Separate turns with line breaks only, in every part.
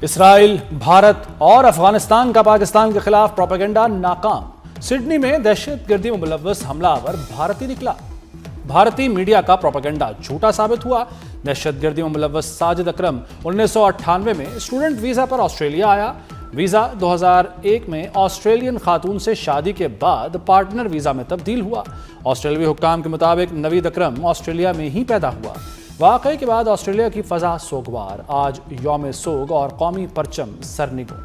Israel, Bharat और अफगानिस्तान का पाकिस्तान के खिलाफ प्रोपेगेंडा नाकाम। सिडनी में दहशतगर्दी में मुलव्वस हमलावर भारतीय निकला। भारतीय मीडिया का प्रोपेगेंडा झूठा साबित हुआ। दहशतगर्दी में मुलव्वस साजिद अकरम 1998 में स्टूडेंट वीजा पर ऑस्ट्रेलिया आया। वीजा 2001 में ऑस्ट्रेलियन खातून से शादी के बाद पार्टनर वीजा में तब्दील हुआ। ऑस्ट्रेलियाई हुक्काम के मुताबिक नवीद अकरम ऑस्ट्रेलिया में ही पैदा हुआ। वाकये के बाद ऑस्ट्रेलिया की फजा सोगवार। आज यौम सोग और कौमी परचम सरनिगो।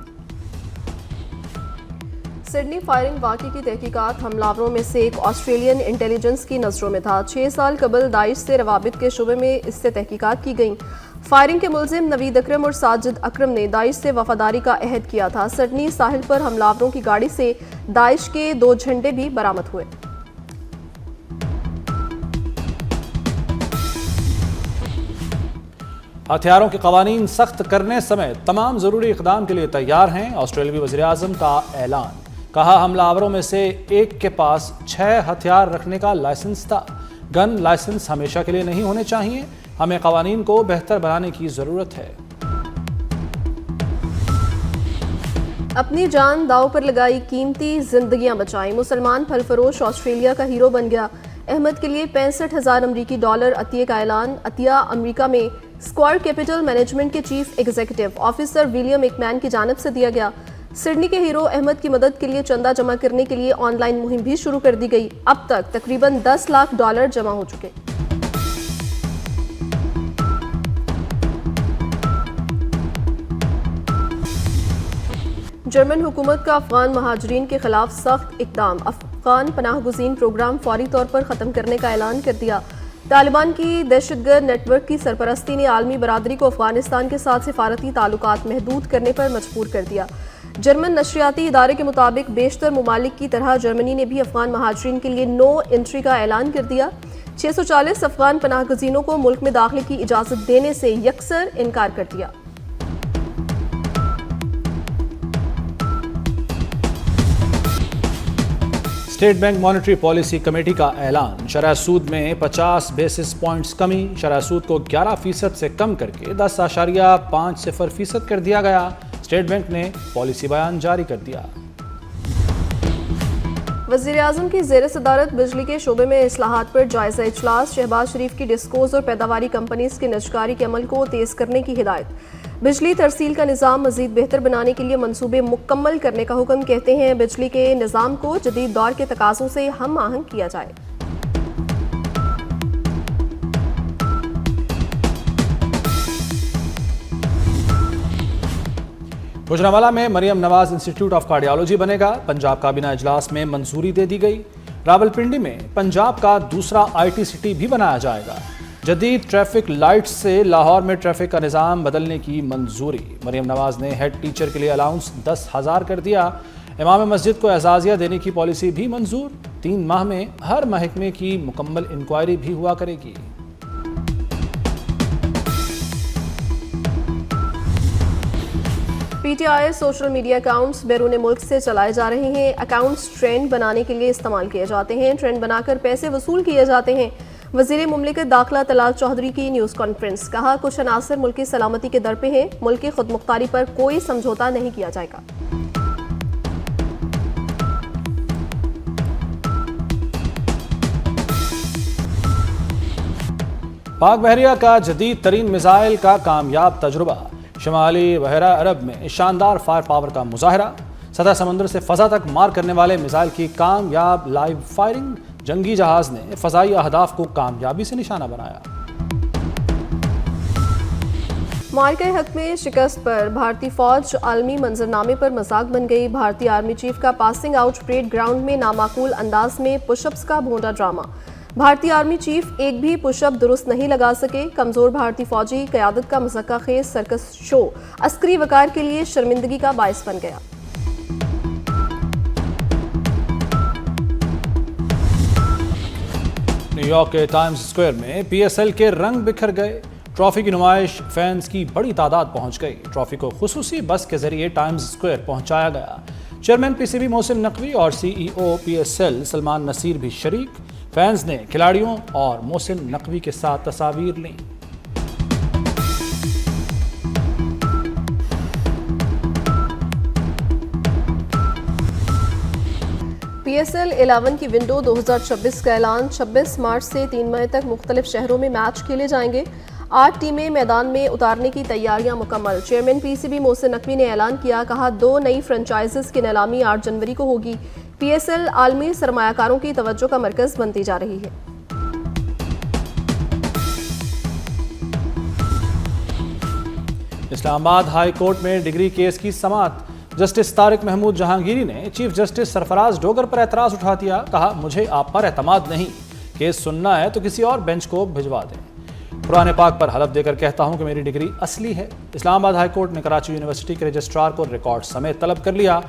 सिडनी फायरिंग वाक़े की तहकीकात हमलावरों में से एक ऑस्ट्रेलियन इंटेलिजेंस की नज़रों में था। 6 साल कबल दाइश से रवाबित के शुबे में इससे तहकीकात की गई। फायरिंग के मुलजिम नवीद अकरम और साजिद अकरम ने दाइश से वफादारी का अहद किया था। सिडनी साहिल पर हमलावरों की गाड़ी से दाइश के 2 झंडे भी बरामद हुए।
हथियारों के कवानीन सख्त करने समेत तमाम जरूरी इकदाम के लिए तैयार हैं। ऑस्ट्रेलियाई वज़ीर आज़म का ऐलान। कहा, हमलावरों में से एक के पास 6 हथियार रखने का लाइसेंस था। गन लाइसेंस हमेशा के लिए नहीं होने चाहिए। हमें कवानीन को बेहतर बनाने की जरूरत है।
अपनी जान दांव पर लगाई, कीमती जिंदगियां बचाई। मुसलमान फल फरोश ऑस्ट्रेलिया का हीरो बन गया। अहमद के लिए 65,000 अमरीकी डॉलर अतिये का ऐलान। अतिया अमरीका में स्क्वायर कैपिटल मैनेजमेंट के chief executive officer William Ekman की जानिब से दिया गया। सिडनी के हीरो अहमद की मदद के लिए चंदा जमा करने के लिए ऑनलाइन मुहिम भी शुरू कर दी गई। अब तक तकरीबन 10 लाख डॉलर जमा हो चुके। जर्मन हुकूमत का अफगान महाजरीन के खिलाफ सख्त इकदाम। अफगान पनाहगुज़ीन प्रोग्राम फौरी तौर पर ख़त्म करने का ऐलान कर दिया। तालिबान की दहशतगर्द नेटवर्क की सरपरस्ती ने आलमी बरादरी को अफगानिस्तान के साथ सिफारती ताल्लुकात महदूद करने पर मजबूर कर दिया। जर्मन नशरियाती इदारे के मुताबिक बेशतर ममालिक की तरह जर्मनी ने भी अफगान महाजरीन के लिए नो एंट्री का ऐलान कर दिया। 640 अफगान पनाहगज़ीनों को मुल्क में दाखिले की इजाज़त देने से यकसर इनकार कर दिया।
State bank monetary policy committee का ऐलान। शरह सूद में 50 बेसिस पॉइंट्स कमी। शरह सूद को 11% से कम करके 10.50% कर दिया गया। स्टेट बैंक ने पॉलिसी बयान जारी कर दिया।
वज़ीर आज़म की ज़ेर सदारत बिजली के शोबे में इस्लाहात पर जायजा इजलास। शहबाज शरीफ की डिस्कोज और पैदावारी कंपनीज के निजकारी के अमल को तेज़ करने की हिदायत। बिजली तरसील का निज़ाम मज़ीद बेहतर बनाने के लिए मंसूबे मुकम्मल करने का हुक्म। कहते हैं बिजली के निज़ाम को जदीद दौर के तकाज़ों से हम आहंग किया जाए।
गुजरांवाला में Maryam Nawaz institute of cardiology बनेगा। पंजाब काबीना इजलास में मंजूरी दे दी गई। रावलपिंडी में पंजाब का दूसरा IT सिटी भी बनाया जाएगा। जदीद ट्रैफिक लाइट्स से लाहौर में ट्रैफिक का निज़ाम बदलने की मंजूरी। मरियम नवाज ने हेड टीचर के लिए अलाउंस 10,000 कर दिया। इमाम मस्जिद को एजाज़िया देने की पॉलिसी भी मंजूर। 3 माह में हर महकमे की मुकम्मल इंक्वायरी भी हुआ करेगी।
PTI सोशल मीडिया अकाउंट्स बैरून मुल्क से चलाए जा रहे हैं। अकाउंट्स ट्रेंड बनाने के लिए इस्तेमाल किए जाते हैं। ट्रेंड बनाकर पैसे वसूल किए जाते हैं। वज़ीर मुमलिकत दाखिला तलाल चौधरी की न्यूज़ कॉन्फ्रेंस। कहा, कुछ अनासर मुल्क की सलामती के दर पे हैं। मुल्क की खुदमुख्तारी पर कोई समझौता नहीं किया जाएगा।
पाक बहरिया का जदीद तरीन मिसाइल का कामयाब तजुर्बा। शुमाली बहरा अरब में शानदार फायर पावर का मुजाहरा। सतह समंदर से फजा तक मार करने वाले मिसाइल की कामयाब लाइव फायरिंग। जंगी जहाज ने फजाई अहदाफ को कामयाबी से निशाना बनाया।
मार्के हक में शिकस्त पर भारतीय फौज आलमी मंजरनामे पर मजाक बन गई। भारतीय आर्मी चीफ का पासिंग आउट परेड ग्राउंड में नामाकूल अंदाज में पुशअप्स का भोंडा ड्रामा। भारतीय आर्मी चीफ एक भी पुशअप दुरुस्त नहीं लगा सके। कमजोर भारतीय फौजी क़यादत का मज़क्का खेज सर्कस शो अस्करी वकार के लिए शर्मिंदगी का बायस बन गया।
न्यूयॉर्क के टाइम्स स्क्वायर में PSL के रंग बिखर गए। ट्रॉफी की नुमाइश फैंस की बड़ी तादाद पहुंच गई। ट्रॉफी को खुसूसी बस के जरिए टाइम्स स्क्वायर पहुंचाया गया। चेयरमैन PCB मोहसिन नकवी और CEO PSL सलमान नसीर भी शरीक। फैंस ने खिलाड़ियों और मोहसिन नकवी के साथ तस्वीर ली।
PSL 11 की विंडो 2026 का ऐलान। 26 मार्च से 3 मई तक मुख्तलिफ शहरों में मैच खेले जाएंगे। 8 टीमें मैदान में उतारने की तैयारियां मुकम्मल। चेयरमैन PCB मोहसिन नकवी ने ऐलान किया, कहा 2 नई फ्रेंचाइजीज की नीलामी 8 जनवरी को होगी। PSL आलमी सरमायाकारों की तवज्जो का मरकज बनती जा रही है।
इस्लामाबाद हाई कोर्ट में डिग्री केस की समाअत। जस्टिस तारिक महमूद जहांगीरी ने चीफ जस्टिस सरफराज डोगर पर एतराज उठा दिया। कहा, मुझे आप पर एतमाद नहीं, केस सुनना है तो किसी और बेंच को भिजवा दें। कुरान पाक पर हलफ देकर कहता हूं कि मेरी डिग्री असली है। इस्लामाबाद हाई कोर्ट ने कराची यूनिवर्सिटी के रजिस्ट्रार को रिकॉर्ड समेत तलब कर लिया।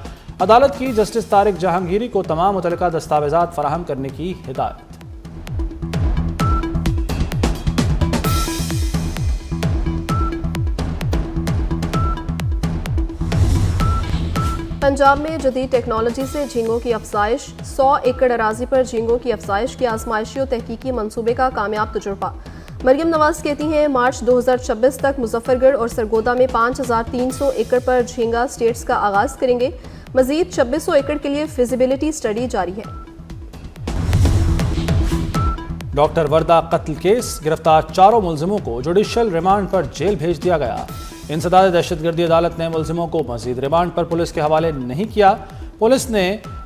अदालत की जस्टिस तारिक जहांगीरी को तमाम मुतल्लिका दस्तावेजात फराहम करने की हिदायत।
पंजाब में जदीद टेक्नोलॉजी से झींगों की अफजाइश। 100 एकड़ अराजी पर झींगों की अफजाइश के आजमाइशी और तहकीकी मंसूबे का कामयाब तजुर्बा। मरियम नवाज कहती हैं, मार्च 2026 तक मुजफ्फरगढ़ और सरगोदा में 5300 एकड़ पर झींगा स्टेट्स का आगाज करेंगे। मजीद 2600 एकड़ के लिए फिजिबिलिटी स्टडी जारी है।
डॉक्टर वर्दा कत्ल केस, गिरफ्तार 4 मुलजिमों को जुडिशल रिमांड पर जेल भेज दिया गया। इंसदाद दहशतगर्दी अदालत ने मुलजिमों को मजीद रिमांड पर पुलिस के हवाले नहीं किया। पुलिस ने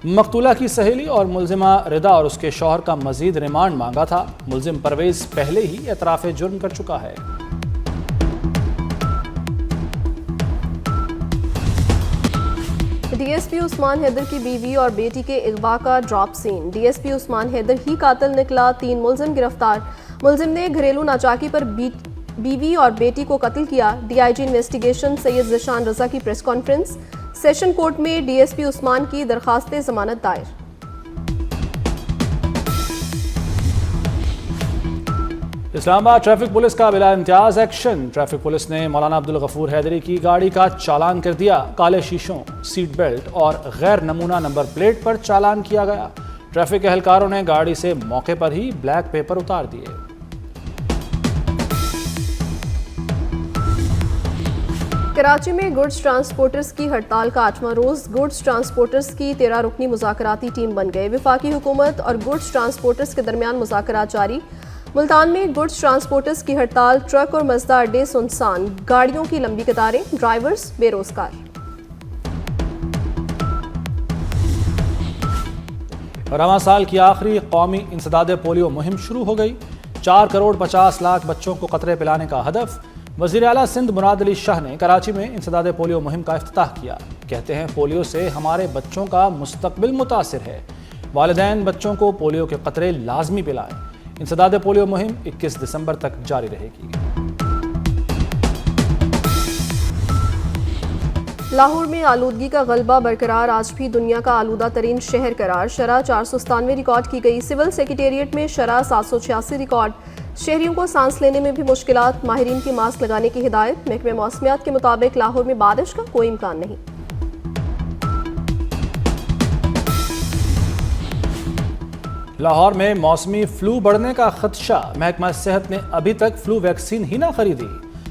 मकतूला की सहेली और मुलजिमा रिदा और उसके शौहर का मजीद रिमांड मांगा था। मुलजिम परवेज पहले ही एतराफ़े जुर्म कर चुका है।
DSP उस्मान हैदर की बीवी और बेटी के अगवा का drop scene. DSP Usman Haider ही कातिल निकला, 3 मुलजिम गिरफ्तार। मुलजिम ने घरेलू नाचाकी पर बीवी और बेटी को कत्ल किया। DIG इन्वेस्टिगेशन सैयद ज़िशान रजा की प्रेस कॉन्फ्रेंस। सेशन कोर्ट में DSP उस्मान की दरखास्त जमानत दायर।
इस्लामाबाद ट्रैफिक पुलिस का बिला इम्तियाज एक्शन। ट्रैफिक पुलिस ने मौलाना अब्दुल गफूर हैदरी की गाड़ी का चालान कर दिया। काले शीशों, सीट बेल्ट और गैर नमूना नंबर प्लेट पर चालान किया गया। ट्रैफिक एहलकारों ने गाड़ी से मौके पर ही ब्लैक पेपर उतार दिए।
कराची में गुड्स ट्रांसपोर्टर्स की हड़ताल का 8वां रोज। गुड्स ट्रांसपोर्टर्स की 13 रुकनी मुज़ाकराती टीम बन गए। विफाकी हुकूमत और गुड्स ट्रांसपोर्टर्स के दरमियान मुज़ाकरात जारी। मुल्तान में गुड्स ट्रांसपोर्टर्स की हड़ताल, ट्रक और मजदा अड्डे सुनसान, गाड़ियों की लंबी कतारें, ड्राइवर्स बेरोजगार।
रवां साल की आखिरी कौमी इंसदाद पोलियो मुहिम शुरू हो गई। 4 करोड़ 50 लाख बच्चों को कतरे पिलाने का हदफ। वज़ीर आला सिंध मुराद अली शाह ने कराची में इंसदाद पोलियो मुहिम का इफ्तिताह किया। कहते हैं, पोलियो से हमारे बच्चों का मुस्तकबिल मुतासिर है। वालिदैन बच्चों को पोलियो के कतरे लाजमी पिलाएं। इंसदाद पोलियो मुहिम 21 दिसंबर तक जारी रहेगी।
लाहौर में आलूदगी का गलबा बरकरार, आज भी दुनिया का आलूदा तरीन शहर करार। शरह 497 रिकॉर्ड की गई। सिविल सेक्रेटेरिएट में शरह 786 रिकॉर्ड। शहरियों को सांस लेने में भी मुश्किलात, माहिरीन की मास्क लगाने की हिदायत। महकमे मौसमियात के मुताबिक लाहौर में बारिश का कोई इम्कान नहीं।
लाहौर में मौसमी फ्लू बढ़ने का खदशा। महकमा सेहत ने अभी तक फ्लू वैक्सीन ही ना खरीदी।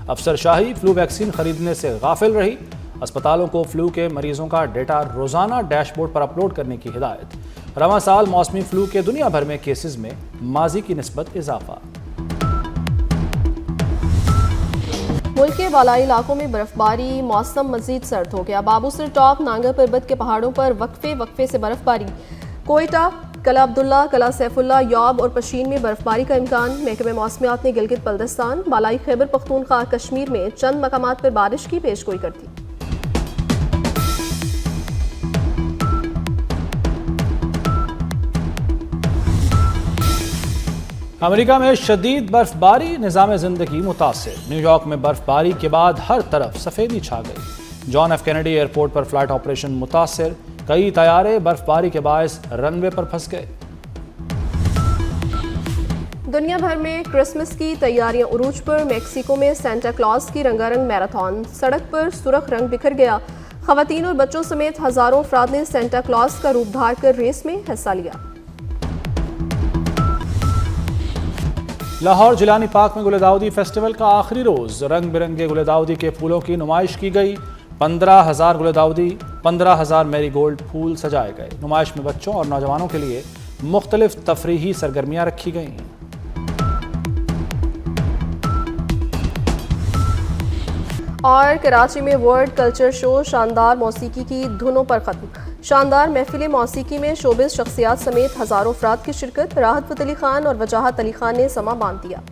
अफसरशाही फ्लू वैक्सीन खरीदने से गाफिल रही। अस्पतालों को फ्लू के मरीजों का डेटा रोजाना डैशबोर्ड पर अपलोड करने की हिदायत। रवां साल मौसमी फ्लू के दुनिया भर में केसेस में माजी की निस्बत इजाफा।
मुल्क के बालाई इलाकों में बर्फबारी, मौसम मजीद सर्द हो गया। बाबूसर टॉप, नांगा पर्वत के पहाड़ों पर वक्फे से बर्फबारी। कोयटा, कला अब्दुल्ला, कला सैफुल्ला, यौब और पशीन में बर्फबारी का इम्कान। महकमे मौसमियात ने गिलगित बल्दिस्तान, बालाई खैबर पख्तूनख्वा, कश्मीर में चंद मकामात पर बारिश की पेशगोई कर दी।
अमेरिका में शदीद बर्फबारी, निज़ाम ज़िंदगी मुतासिर। न्यूयॉर्क में बर्फबारी के बाद हर तरफ सफ़ेदी छा गई। जॉन एफ कैनेडी एयरपोर्ट पर फ्लाइट ऑपरेशन मुतासिर। कई तैयारे बर्फबारी के बायस रनवे पर फंस गए।
दुनिया भर में क्रिसमस की तैयारियां उरूज पर। मेक्सिको में सेंटा क्लॉज की रंगारंग मैराथन। सड़क पर सुर्ख रंग बिखर गया। खवातीन और बच्चों समेत हजारों अफराद ने सेंटा क्लॉज का रूप धार कर रेस में हिस्सा लिया।
लाहौर जिलानी पार्क में गुलदाउदी फेस्टिवल का आखिरी रोज। रंग बिरंगे गुलदाउदी के फूलों की नुमाइश की गई। 15,000 गुलदाउदी, 15,000 मैरीगोल्ड फूल सजाए गए। नुमाइश में बच्चों और नौजवानों के लिए मुख्तलिफ तफरीही सरगर्मियां रखी गईं।
और कराची में वर्ल्ड कल्चर शो शानदार मौसीकी की धुनों पर खत्म। शानदार महफिल मौसीकी में शोबिस शख्सियात समेत हजारों अफराद की शिरकत। राहत फतेह अली खान और वजाहत अली खान ने समा बांध दिया।